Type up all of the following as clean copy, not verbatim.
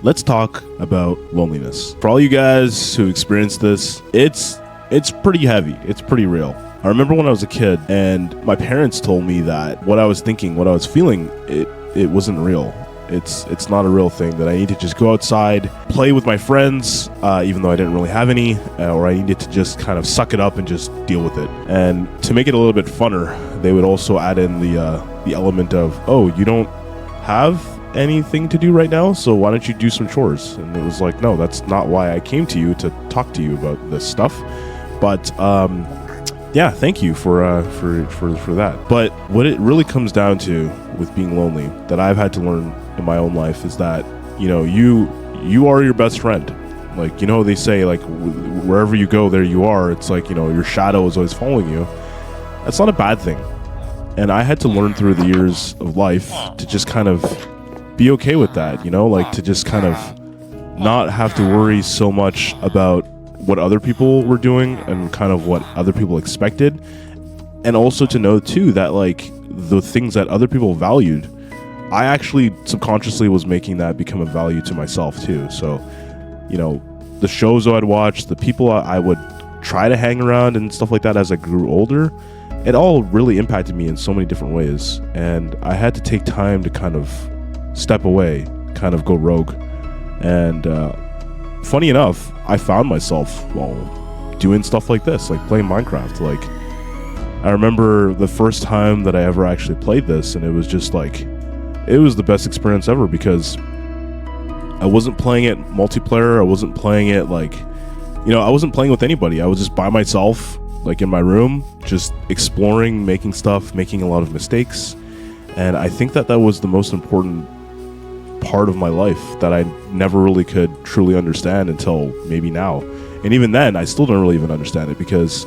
Let's talk about loneliness. For all you guys who experience this, it's pretty heavy. It's pretty real. I remember when I was a kid and my parents told me that what I was thinking, what I was feeling, it wasn't real. It's not a real thing, that I need to just go outside, play with my friends, even though I didn't really have any, or I needed to just kind of suck it up and just deal with it. And to make it a little bit funner, they would also add in the element of, oh, you don't have anything to do right now, so why don't you do some chores? And it was like, no, that's not why I came to you to talk to you about this stuff. But yeah, thank you for that. But what it really comes down to with being lonely, that I've had to learn in my own life, is that, you know, you are your best friend. Like, you know, they say, like, wherever you go, there you are. It's like, you know, your shadow is always following you. That's not a bad thing. And I had to learn through the years of life to just kind of be okay with that, you know, like to just kind of not have to worry so much about what other people were doing and kind of what other people expected. And also to know too that, like, the things that other people valued, I actually subconsciously was making that become a value to myself too. So, you know, the shows I'd watch, the people I would try to hang around and stuff like that as I grew older, it all really impacted me in so many different ways. And I had to take time to kind of step away, kind of go rogue. And funny enough, I found myself while doing stuff like this, like playing Minecraft. Like, I remember the first time that I ever actually played this, and it was just like, it was the best experience ever, because I wasn't playing it multiplayer. I wasn't playing it like, you know, I wasn't playing with anybody. I was just by myself, like in my room, just exploring, making stuff, making a lot of mistakes. And I think that that was the most important part of my life that I never really could truly understand until maybe now. And even then, I still don't really even understand it, because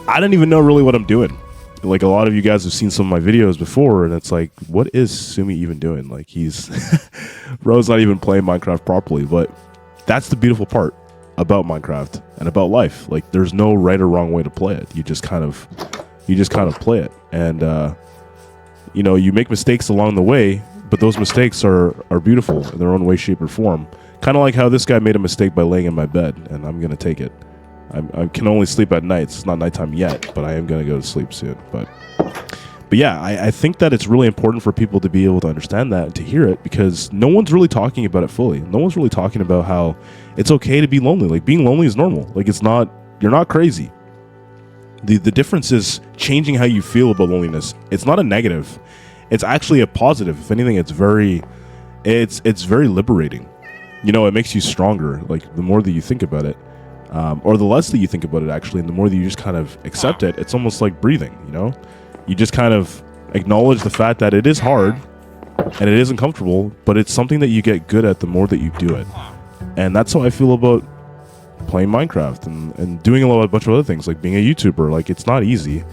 I don't even know really what I'm doing. Like, a lot of you guys have seen some of my videos before, and it's like, what is Sumi even doing? Like, he's bro's not even playing Minecraft properly. But that's the beautiful part about Minecraft and about life. Like, there's no right or wrong way to play it. You just kind of play it. And you know, you make mistakes along the way, but those mistakes are beautiful in their own way, shape, or form. Kind of like how this guy made a mistake by laying in my bed, and I'm going to take it. I can only sleep at nights. It's not nighttime yet, but I am going to go to sleep soon. But yeah, I think that it's really important for people to be able to understand that and to hear it, because no one's really talking about it fully. No one's really talking about how it's okay to be lonely. Like, being lonely is normal. Like, it's not, you're not crazy. The difference is changing how you feel about loneliness. It's not a negative. It's actually a positive. If anything, it's very liberating. You know, it makes you stronger. Like, the more that you think about it, or the less that you think about it, actually, and the more that you just kind of accept it, it's almost like breathing, you know? You just kind of acknowledge the fact that it is hard and it is uncomfortable, but it's something that you get good at the more that you do it. And that's how I feel about playing Minecraft and doing a bunch of other things, like being a YouTuber. Like, it's not easy.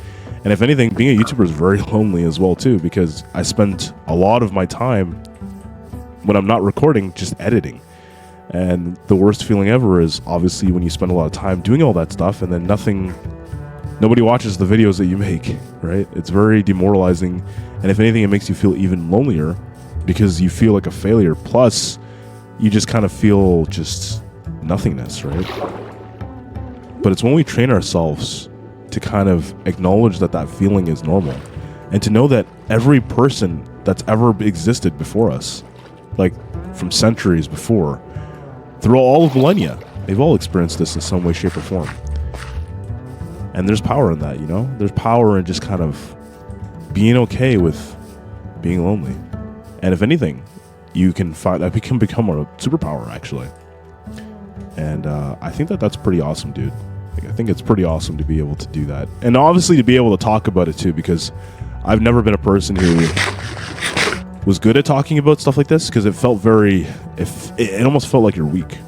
And if anything, being a YouTuber is very lonely as well too, because I spend a lot of my time when I'm not recording just editing. And the worst feeling ever is obviously when you spend a lot of time doing all that stuff and then nobody watches the videos that you make, right? It's very demoralizing. And if anything, it makes you feel even lonelier, because you feel like a failure. Plus, you just kind of feel just nothingness, right? But it's when we train ourselves to kind of acknowledge that that feeling is normal, and to know that every person that's ever existed before us, like from centuries before, through all of millennia, they've all experienced this in some way, shape, or form. And there's power in that, you know? There's power in just kind of being okay with being lonely. And if anything, you can find that can become a superpower, actually. And I think that that's pretty awesome, dude. Like, I think it's pretty awesome to be able to do that. And obviously to be able to talk about it too, because I've never been a person who was good at talking about stuff like this, because it felt it almost felt like you're weak.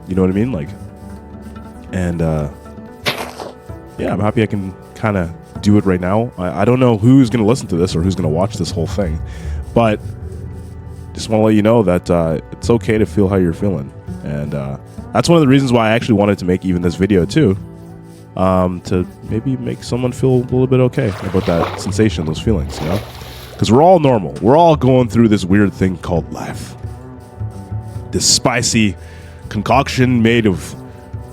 You know what I mean? Like, and yeah, I'm happy I can kind of do it right now. I don't know who's going to listen to this or who's going to watch this whole thing, but just want to let you know that it's okay to feel how you're feeling. And that's one of the reasons why I actually wanted to make even this video too, to maybe make someone feel a little bit okay about that sensation, those feelings, you know? Because we're all normal. We're all going through this weird thing called life. this spicy concoction made of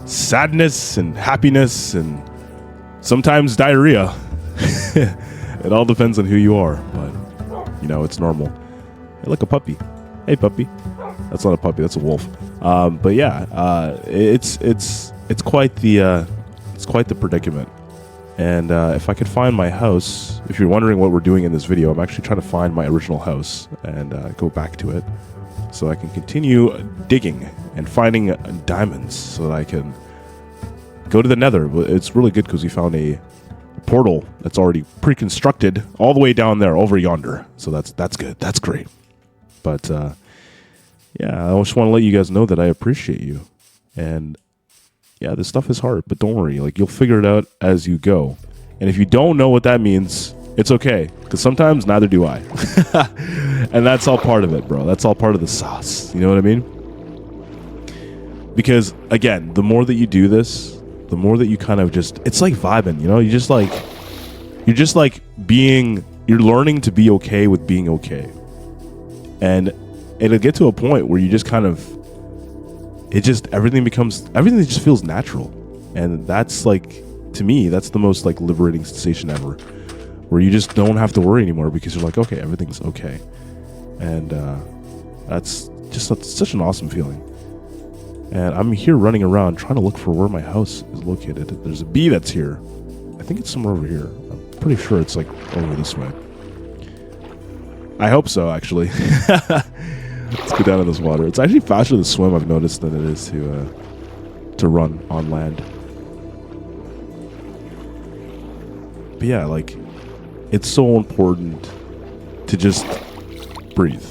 sadness and happiness and sometimes diarrhea. It all depends on who you are, but you know, it's normal. Hey, look, a puppy. Hey, puppy. That's not a puppy, that's a wolf. But yeah, it's quite the predicament. And if I could find my house, if you're wondering what we're doing in this video, I'm actually trying to find my original house and go back to it so I can continue digging and finding diamonds so that I can go to the nether. It's really good because we found a portal that's already pre-constructed all the way down there over yonder. So that's good. That's great. But yeah, I just want to let you guys know that I appreciate you. And yeah, this stuff is hard, but don't worry. Like, you'll figure it out as you go. And if you don't know what that means, it's okay. Because sometimes neither do I. And that's all part of it, bro. That's all part of the sauce. You know what I mean? Because, again, the more that you do this, the more that you kind of just... It's like vibing, you know? You're just like being... You're learning to be okay with being okay. And it'll get to a point where you just kind of... everything just feels natural. And that's like, to me, that's the most like liberating sensation ever, where you just don't have to worry anymore because you're like, okay, everything's okay. And that's just such an awesome feeling. And I'm here running around trying to look for where my house is located. There's a bee that's here. I think it's somewhere over here. I'm pretty sure it's like over this way. I hope so, actually. Let's go down in this water. It's actually faster to swim, I've noticed, than it is to run on land. But yeah, like, it's so important to just breathe.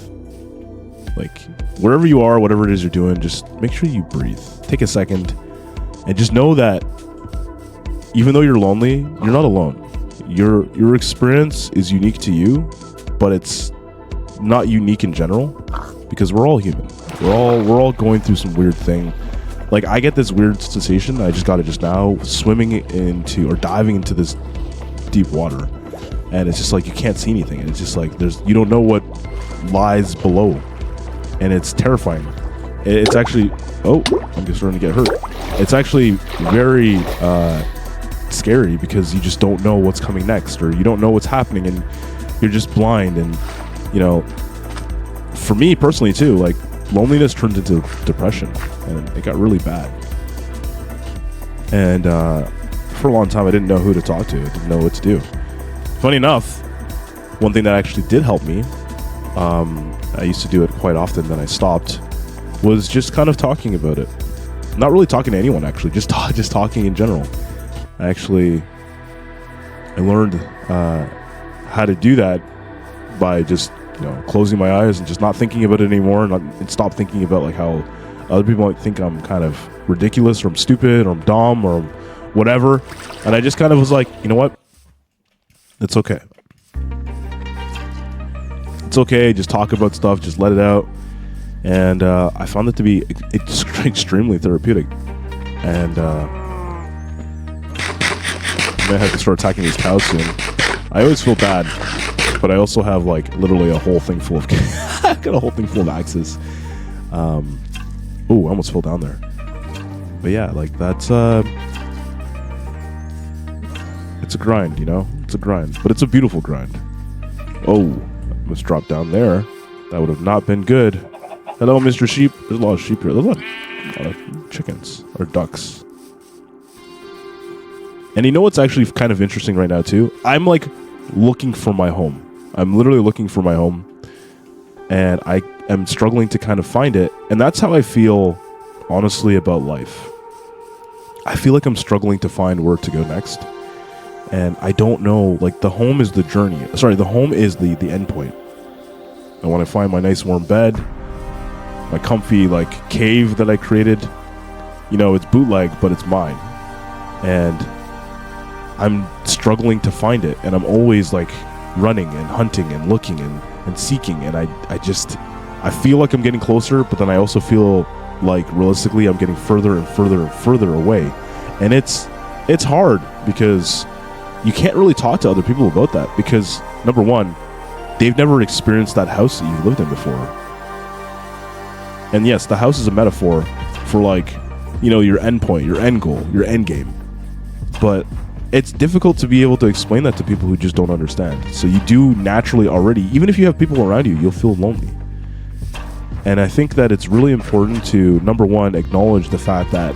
Like, wherever you are, whatever it is you're doing, just make sure you breathe. Take a second and just know that even though you're lonely, you're not alone. Your experience is unique to you, but it's not unique in general. Because we're all human. We're all going through some weird thing. Like, I get this weird sensation. I just got it just now, swimming into or diving into this deep water, and it's just like you can't see anything. And it's just like you don't know what lies below, and it's terrifying. It's actually I'm just starting to get hurt. It's actually very scary because you just don't know what's coming next, or you don't know what's happening, and you're just blind. And you know. For me personally too, like, loneliness turned into depression, and it got really bad. And for a long time, I didn't know who to talk to. I didn't know what to do. Funny enough, one thing that actually did help me, I used to do it quite often, then I stopped, was just kind of talking about it. Not really talking to anyone, actually, just talking in general. I learned how to do that by just, you know, closing my eyes and just not thinking about it anymore, and stop thinking about like how other people might think I'm kind of ridiculous, or I'm stupid, or I'm dumb, or whatever. And I just kind of was like, you know what? It's okay. It's okay. Just talk about stuff. Just let it out. And I found it to be extremely therapeutic. And I may have to start attacking these cows soon. I always feel bad. But I also have like literally a whole thing full of I've got a whole thing full of axes. I almost fell down there. But yeah, like that's it's a grind, you know? It's a grind. But it's a beautiful grind. Oh, I almost dropped down there. That would have not been good. Hello, Mr. Sheep. There's a lot of sheep here. There's a lot of chickens or ducks. And you know what's actually kind of interesting right now too? I'm like looking for my home. I'm literally looking for my home, and I am struggling to kind of find it. And that's how I feel, honestly, about life. I feel like I'm struggling to find where to go next, and I don't know. Like, the home is the journey. Sorry, the home is the end point. I want to find my nice warm bed, my comfy like cave that I created. You know, it's bootleg, but it's mine, and I'm struggling to find it, and I'm always like running and hunting and looking and seeking, and I feel like I'm getting closer, but then I also feel like realistically I'm getting further and further and further away. And it's hard because you can't really talk to other people about that, because number one, they've never experienced that house that you've lived in before. And yes, the house is a metaphor for like, you know, your end point, your end goal, your end game. But it's difficult to be able to explain that to people who just don't understand. So you do naturally already, even if you have people around you, you'll feel lonely. And I think that it's really important to, number one, acknowledge the fact that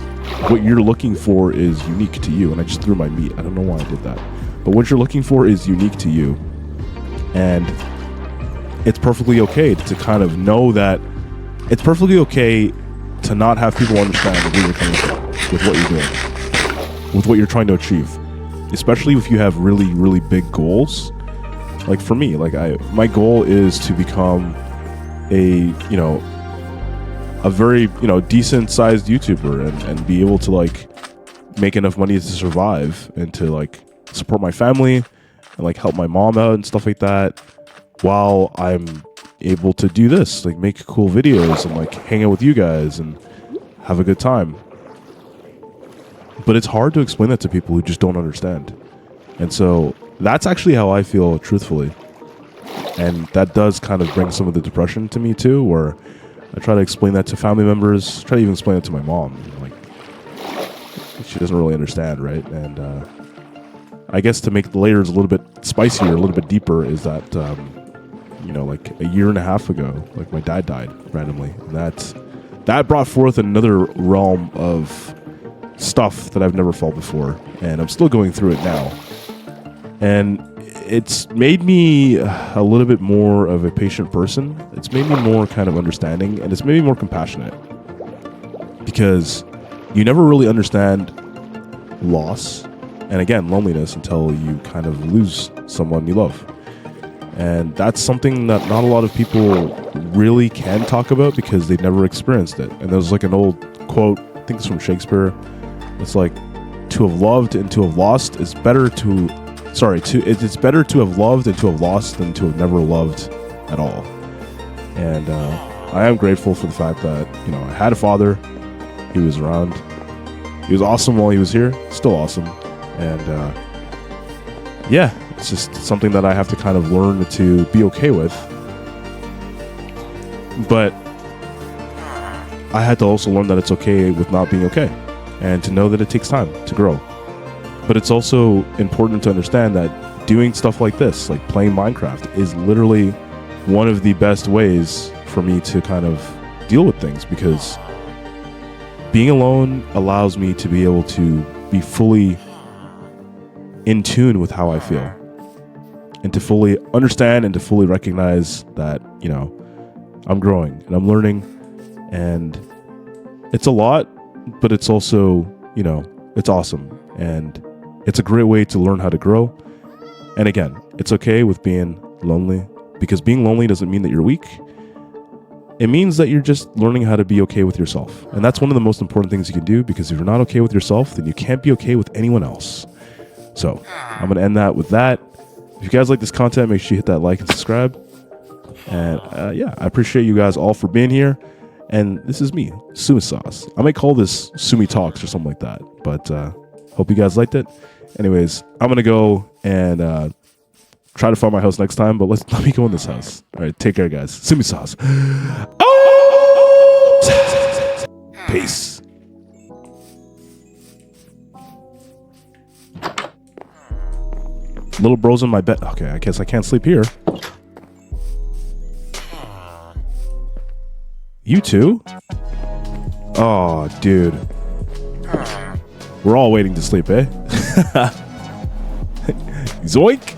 what you're looking for is unique to you. And I just threw my meat. I don't know why I did that. But what you're looking for is unique to you. And it's perfectly okay to kind of know that it's perfectly okay to not have people understand where you're coming from, with what you're doing, with what you're trying to achieve. Especially if you have really, really big goals. Like for me, like my goal is to become a very, decent sized YouTuber and be able to like make enough money to survive and to like support my family and like help my mom out and stuff like that while I'm able to do this, like make cool videos and like hang out with you guys and have a good time. But it's hard to explain that to people who just don't understand. And so that's actually how I feel, truthfully. And that does kind of bring some of the depression to me too, where I try to explain that to family members, try to even explain it to my mom. Like, she doesn't really understand, right? And I guess to make the layers a little bit spicier, a little bit deeper, is that, like a year and a half ago, like my dad died randomly. And that brought forth another realm of stuff that I've never felt before. And I'm still going through it now. And it's made me a little bit more of a patient person. It's made me more kind of understanding, and it's made me more compassionate. Because you never really understand loss, and again, loneliness, until you kind of lose someone you love. And that's something that not a lot of people really can talk about because they've never experienced it. And there's like an old quote, I think it's from Shakespeare. It's like, to have loved and to have lost is better to... it's better to have loved and to have lost than to have never loved at all. And I am grateful for the fact that, I had a father. He was around. He was awesome while he was here. Still awesome. And it's just something that I have to kind of learn to be okay with. But I had to also learn that it's okay with not being okay. And to know that it takes time to grow. But it's also important to understand that doing stuff like this, like playing Minecraft, is literally one of the best ways for me to kind of deal with things, because being alone allows me to be able to be fully in tune with how I feel, and to fully understand and to fully recognize that, I'm growing and I'm learning, and it's a lot, but it's also, it's awesome. And it's a great way to learn how to grow. And again, it's okay with being lonely, because being lonely doesn't mean that you're weak. It means that you're just learning how to be okay with yourself. And that's one of the most important things you can do, because if you're not okay with yourself, then you can't be okay with anyone else. So I'm going to end that with that. If you guys like this content, make sure you hit that like and subscribe. And I appreciate you guys all for being here. And this is me, Tsumisauce. I might call this Sumi Talks or something like that. But hope you guys liked it. Anyways, I'm going to go and try to find my house next time. But let me go in this house. All right, take care, guys. Tsumisauce. Peace. Little bro's in my bed. Okay, I guess I can't sleep here. You too? Oh, dude. We're all waiting to sleep, eh? Zoink!